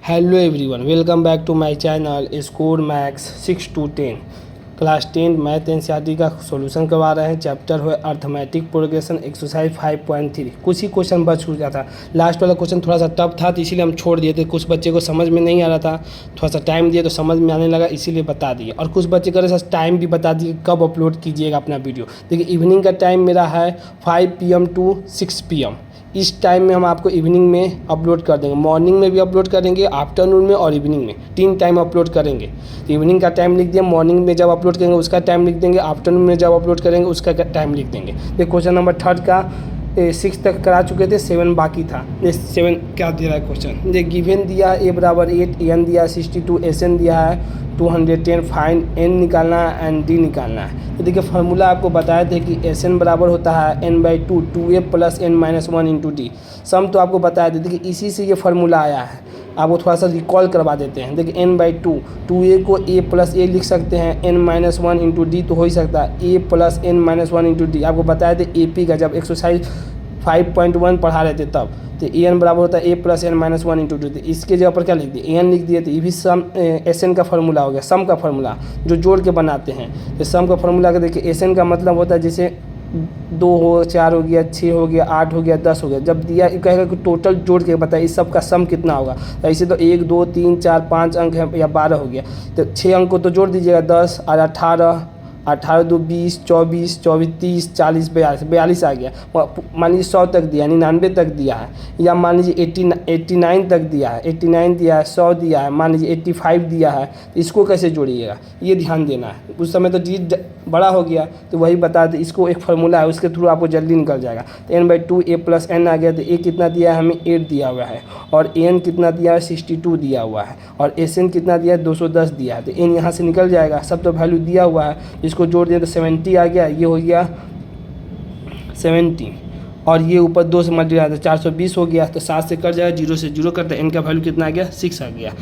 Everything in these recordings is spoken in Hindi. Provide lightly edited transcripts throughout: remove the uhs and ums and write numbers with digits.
Hello everyone, welcome back to my channel Score Max 6 to 10 class 10 math NCERT का सॉल्यूशन करवा रहे हैं। चैप्टर है अर्थमेटिक प्रोग्रेशन एक्सरसाइज 5.3। कुछ ही क्वेश्चन बच चुका था। लास्ट वाला क्वेश्चन थोड़ा सा टफ था तो इसीलिए हम छोड़ दिए थे। कुछ बच्चे को समझ में नहीं आ रहा था, थोड़ा सा टाइम दिए तो समझ में आने लगा, इसीलिए बता दिए। और कुछ बच्चे करे सर टाइम भी बता दिए कब अपलोड कीजिएगा अपना वीडियो। देखिए इवनिंग का टाइम मेरा है 5 PM to 6 PM। इस टाइम में हम आपको इवनिंग में अपलोड कर देंगे। मॉर्निंग में भी अपलोड करेंगे, आफ्टरनून में और इवनिंग में, 3 टाइम अपलोड करेंगे। तो इवनिंग का टाइम लिख दिया, मॉर्निंग में जब अपलोड करेंगे उसका टाइम लिख देंगे, आफ्टरनून में जब अपलोड करेंगे उसका टाइम लिख देंगे। ये क्वेश्चन नंबर 3 का 6 तक करा चुके थे, 7 बाकी था। ये 7 क्या दे रहा है क्वेश्चन, ये गिवन दिया a बराबर 8, एन दिया 62, एन दिया है 210, फाइंड एन निकालना है एंड डी निकालना है। तो देखिए फार्मूला आपको बताए थे कि एस एन बराबर होता है n/2 2a + n-1 into D. सम तो आपको बताया थे, देखिए इसी से ये फार्मूला आया है। आपको थोड़ा सा रिकॉल करवा देते हैं। देखिए n/2 2a को a + a लिख सकते हैं, n-1 इंटू डी तो हो ही सकता है a + n-1 इंटू डी। आपको बताया थे AP का जब एक्सरसाइज 5.1 पढ़ा रहे थे तब, तो an बराबर होता है a + n-1 इंटू डी। इसके जगह पर क्या लिख दिए, an लिख दिए। तो ये भी सम SN का फार्मूला हो गया, सम का फार्मूला जो जोड़ के बनाते हैं। तो सम का फार्मूला का देखिए SN का मतलब होता है जैसे 2 हो, 4 हो गया, 6 हो गया, 8 हो गया, 10 हो गया। जब दिया कहेगा कि टोटल जोड़ के बताइए इस सब का सम कितना होगा। तो ऐसे तो 1 2 3 4 5 अंक है या 12 हो गया, तो 6 अंक को तो जोड़ दीजिएगा, 10 और 18, 18 2 20, 24 24 30 40 42 आ गया। मान लीजिए 100 तक दिया, 99 तक दिया है, या मान लीजिए 89 तक दिया है, 89 दिया है, 100 दिया है, मान लीजिए 85 दिया है। तो इसको कैसे जोड़िएगा ये ध्यान देना है। उस समय तो डी बड़ा हो गया तो वही बता दे, इसको एक फार्मूला है उसके थ्रू आपको जल्दी निकल जाएगा। तो n/2 a + n आ गया। तो a कितना दिया है हमें 8 दिया हुआ है, और n कितना दिया है 62 दिया हुआ है, और SN कितना दिया है 210 दिया है। तो n यहाँ से निकल जाएगा, सब तो वैल्यू दिया हुआ है। इसको जोड़ दिया तो 70 आ गया, ये हो गया 70, और ये ऊपर 2 से मल्टीप्लाई तो 420 हो गया। तो 7 से कट जाएगा, 0 से 0 करते हैं, n का वैल्यू कितना आ गया 6 आ गया।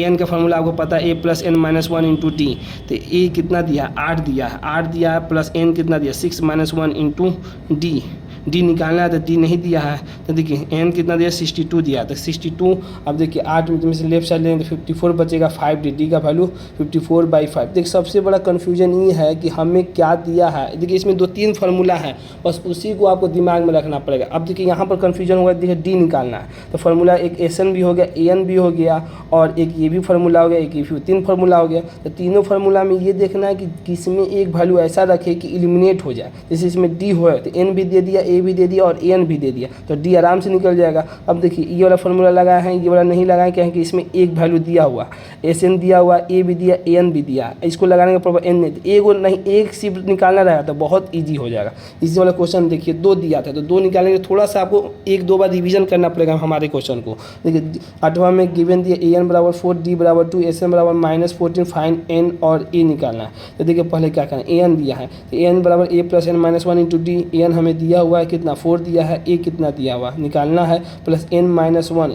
an का फार्मूला आपको पता है a + n-1 इंटू डी। तो a कितना दिया है 8 दिया है, 8 दिया है, प्लस n कितना दिया 6 - 1 इंटू डी। डी निकालना है तो डी नहीं दिया है। तो देखिए n कितना दिया 62 दिया, तो 62 अब देखिए 8 में से लेफ्ट साइड लेंगे तो 54 बचेगा, 5 डी का वैल्यू 54/5। देखिए सबसे बड़ा कन्फ्यूजन ये है कि हमें क्या दिया है। देखिए इसमें 2-3 फार्मूला है, बस उसी को आपको दिमाग में रखना पड़ेगा। अब देखिए यहाँ पर कन्फ्यूजन होगा, देखिए डी निकालना है तो फार्मूला एक SN भी हो गया, AN भी हो गया, और एक ये भी फार्मूला हो गया, एक ये भी, 3 फार्मूला हो गया। तो तीनों फार्मूला में ये देखना है कि किसमें एक वैल्यू ऐसा रखे कि एलिमिनेट हो जाए। जैसे इसमें डी हो तो n भी दे दिया, a भी दे दिया और an भी दे दिया, तो d आराम से निकल जाएगा। अब देखिए ये वाला फार्मूला लगाए हैं, ये वाला नहीं लगाए, क्या है कि इसमें एक वैल्यू दिया हुआ, SN दिया हुआ, a भी दिया, an भी दिया, इसको लगाने का प्रॉपर n नहीं, तो एक और नहीं, एक सिर्फ निकालना रहेगा तो बहुत ईजी हो जाएगा। इसी वाला क्वेश्चन देखिए 2 दिया था, तो 2 निकालेंगे, थोड़ा सा आपको 1-2 बार रिवीजन करना पड़ेगा हमारे क्वेश्चन को। देखिए 8वां में गिवन दिया an बराबर 4, d बराबर 2, SN बराबर -14, फाइंड n और a निकालना है। तो देखिए पहले क्या करना है, an दिया है तो an बराबर a + n-1 into D. an हमें दिया हुआ है कितना 4 दिया है, a कितना दिया हुआ है निकालना है, प्लस n-1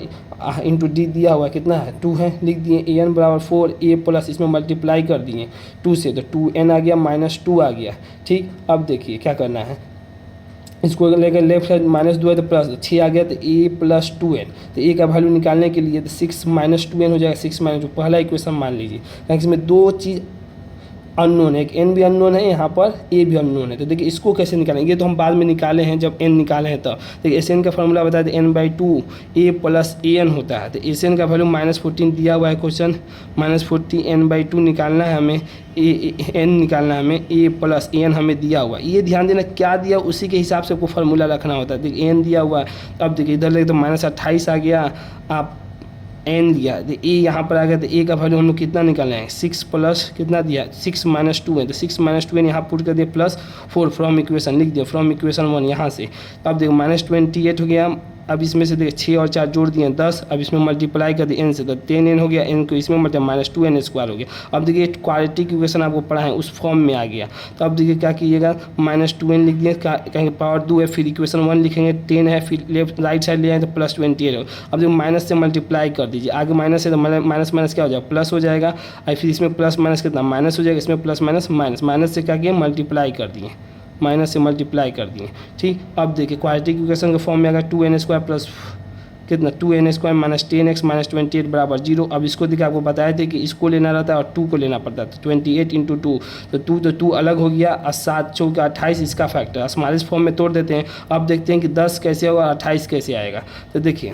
इंटू डी दिया हुआ है कितना है 2 है, लिख दिए an बराबर 4, a प्लस इसमें मल्टीप्लाई कर दिए 2 से, तो 2n आ गया, -2 आ गया। ठीक, अब देखिए क्या करना है, इसको लेकर लेफ्ट साइड -2 है तो प्लस 6 आ गया, तो a + 2n। तो a का वैल्यू निकालने के लिए तो 6 - 2n हो जाएगा, 6 - 2 पहला इक्वेशन मान लीजिए, क्योंकि इसमें 2 चीज़ अननोन है, एक n भी अननोन है, यहाँ पर a भी अननोन है। तो देखिए इसको कैसे निकालेंगे, ये तो हम बाद में निकाले हैं जब n निकाले हैं तब। देखिए SN का फार्मूला बताया था n/2 a + an होता है। तो SN का वैल्यू -14 दिया हुआ है क्वेश्चन, -14 n/2 निकालना है हमें, n निकालना है हमें, a + an हमें दिया हुआ है। ये ध्यान देना क्या दिया उसी के हिसाब से आपको फार्मूला रखना होता है। देखिए n दिया हुआ है, अब देखिए इधर लगे तो -28 आ गया, आप n दिया तो a यहाँ पर आ गया, तो a का वैल्यू हम लोग कितना निकालना है 6 प्लस कितना दिया 6 - 2 है, तो 6 - 2 यहाँ पुट कर दिया, +4 फ्रॉम इक्वेशन लिख दिया, फ्रॉम इक्वेशन 1 यहाँ से। तो अब देखो -28 हो गया। अब इसमें से देखिए 6 और 4 जोड़ दिए 10, अब इसमें मल्टीप्लाई कर दिए n से, तो 10n हो गया, n को इसमें मतलब -2n² हो गया। अब देखिए क्वाड्रेटिक इक्वेशन आपको पढ़ा है उस फॉर्म में आ गया। तो अब देखिए क्या कीजिएगा, -2n लिख दिए, कहेंगे पावर 2 है, फिर इक्वेशन 1 लिखेंगे, 10 है, फिर लेफ्ट राइट साइड ले आए तो +28 हो। अब देखो माइनस से मल्टीप्लाई कर दीजिए, आगे माइनस है तो माइनस माइनस क्या हो जाएगा प्लस हो जाएगा, और फिर इसमें प्लस माइनस कितना माइनस हो जाएगा, इसमें प्लस माइनस माइनस, माइनस से क्या किया मल्टीप्लाई कर दिए, माइनस से मल्टीप्लाई कर दिए। ठीक, अब देखिए क्वाड्रेटिक इक्वेशन के फॉर्म में अगर 2n² प्लस कितना 2n² माइनस 10x माइनस 28 बराबर 0। अब इसको देखिए आपको बताए थे कि इसको लेना रहता है और 2 को लेना पड़ता है, तो 28 इंटू 2, तो 2 अलग हो गया और 7 चौका 28 इसका फैक्टर स्मॉलेस्ट फॉर्म में तोड़ देते हैं। अब देखते हैं कि 10 कैसे होगा और 28 कैसे आएगा। तो देखिए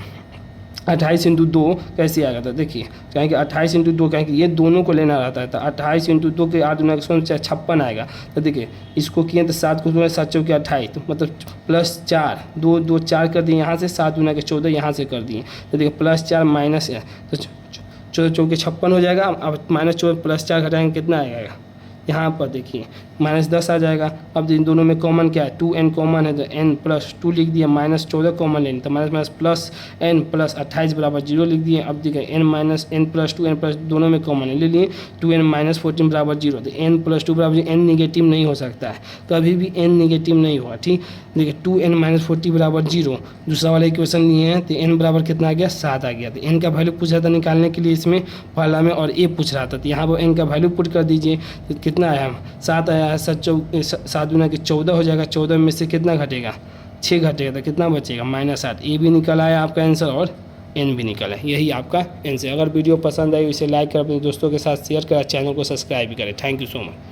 28 इंटू 2 कैसे आएगा, तो देखिए कहें कि 28 इंटू 2 कहें कि ये दोनों को लेना रहता है, तो 28 इंटू 2 के 8 दूना 56 आएगा। तो देखिए इसको किए तो 7 को 7 चौके 28, तो मतलब प्लस 4 2 2 4 कर दिए यहाँ से, 7 दूना के 14 यहाँ से कर दिए। तो देखिए प्लस 4 माइनस है तो 14 चौके 56 हो जाएगा। अब माइनस 14 प्लस 4 घटाएंगे कितना आएगा, यहाँ पर देखिए माइनस 10 आ जाएगा। अब इन दोनों में कॉमन क्या है, 2n कॉमन है तो n प्लस 2 लिख दिया, माइनस 14 कॉमन लेंगे तो minus minus plus n plus 28 बराबर 0 लिख दिए। अब देखिए n minus n plus 2 n plus दोनों में कॉमन ले लिए, 2n माइनस 14 बराबर 0, तो n प्लस 2 बराबर n निगेटिव नहीं हो सकता है, कभी भी n निगेटिव नहीं हुआ। ठीक, देखिए 2n माइनस 40 बराबर 0, दूसरा वाला इक्वेशन लिए हैं तो n बराबर कितना आ गया 7 आ गया। तो n का वैल्यू पूछा था निकालने के लिए इसमें पहला में, और a पूछ रहा था, तो यहाँ पर n का वैल्यू पुट कर दीजिए। तो कितना आया 7 आया है, 7 दूना के 14 हो जाएगा, 14 में से कितना घटेगा 6 घटेगा, तो कितना बचेगा -8। ए भी निकल आया आपका आंसर और एन भी निकला, यही आपका आंसर। अगर वीडियो पसंद आई इसे लाइक कर अपने दोस्तों के साथ शेयर करें, चैनल को सब्सक्राइब भी करें। Thank you so much.